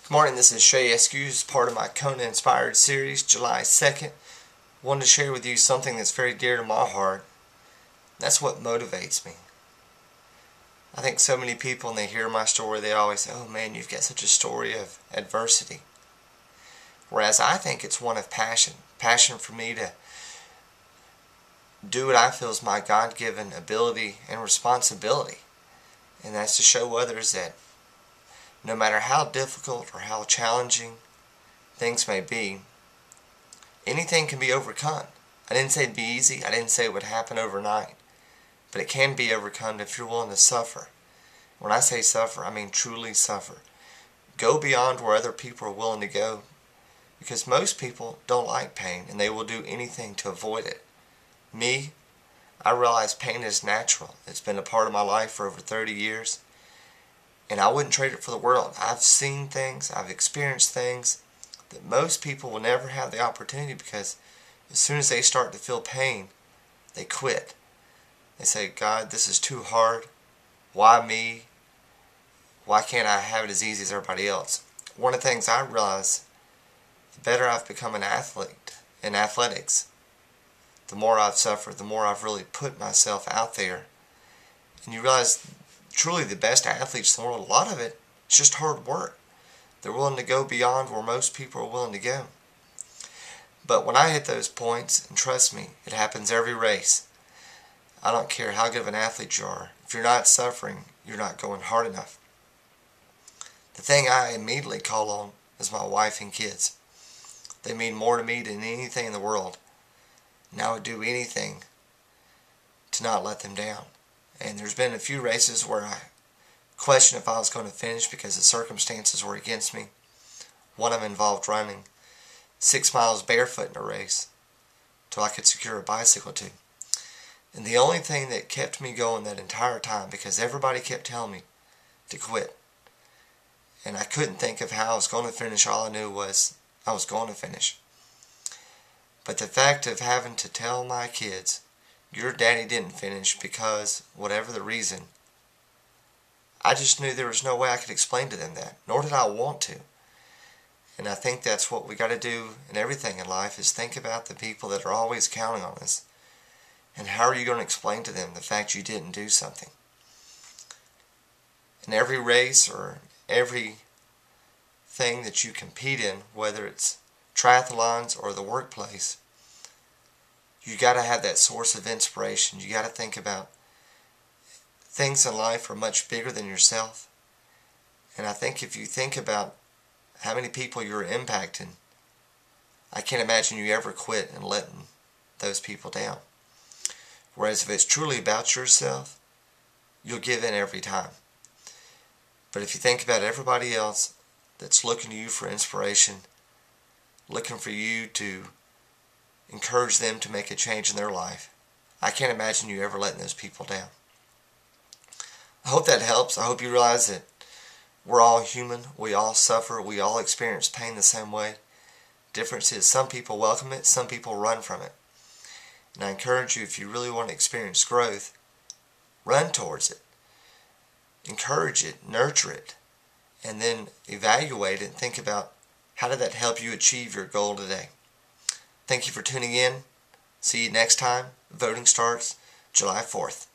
Good morning, this is Shay Eskew, as part of my Kona Inspired series, July 2nd. Wanted to share with you something that's very dear to my heart. That's what motivates me. I think so many people, when they hear my story, they always say, "Oh man, you've got such a story of adversity." Whereas I think it's one of passion. Passion for me to do what I feel is my God-given ability and responsibility. And that's to show others that no matter how difficult or how challenging things may be, anything can be overcome. I didn't say it'd be easy. I didn't say it would happen overnight. But it can be overcome if you're willing to suffer. When I say suffer, I mean truly suffer. Go beyond where other people are willing to go. Because most people don't like pain, and they will do anything to avoid it. Me, I realize pain is natural. It's been a part of my life for over 30 years. And I wouldn't trade it for the world. I've seen things, I've experienced things that most people will never have the opportunity, because as soon as they start to feel pain, they quit. They say, "God, this is too hard. Why me? Why can't I have it as easy as everybody else?" One of the things I realize, the better I've become an athlete in athletics, the more I've suffered, the more I've really put myself out there. And you realize truly the best athletes in the world, a lot of it is just hard work. They're willing to go beyond where most people are willing to go. But when I hit those points, and trust me, it happens every race. I don't care how good of an athlete you are. If you're not suffering, you're not going hard enough. The thing I immediately call on is my wife and kids. They mean more to me than anything in the world. And I would do anything to not let them down. And there's been a few races where I questioned if I was going to finish because the circumstances were against me. One of them involved running 6 miles barefoot in a race till I could secure a bicycle too. And the only thing that kept me going that entire time, because everybody kept telling me to quit, and I couldn't think of how I was going to finish. All I knew was I was going to finish. But the fact of having to tell my kids, "Your daddy didn't finish because whatever the reason," I just knew there was no way I could explain to them that, nor did I want to. And I think that's what we got to do in everything in life, is think about the people that are always counting on us. And how are you going to explain to them the fact you didn't do something? In every race or every thing that you compete in, whether it's triathlons or the workplace, you got to have that source of inspiration. You got to think about things in life are much bigger than yourself. And I think if you think about how many people you're impacting, I can't imagine you ever quit and letting those people down. Whereas if it's truly about yourself, you'll give in every time. But if you think about everybody else that's looking to you for inspiration, looking for you to encourage them to make a change in their life, I can't imagine you ever letting those people down. I hope that helps. I hope you realize that we're all human. We all suffer. We all experience pain the same way. Difference is some people welcome it, some people run from it. And I encourage you, if you really want to experience growth, run towards it. Encourage it, nurture it, and then evaluate it and think about, how did that help you achieve your goal today? Thank you for tuning in. See you next time. Voting starts July 4th.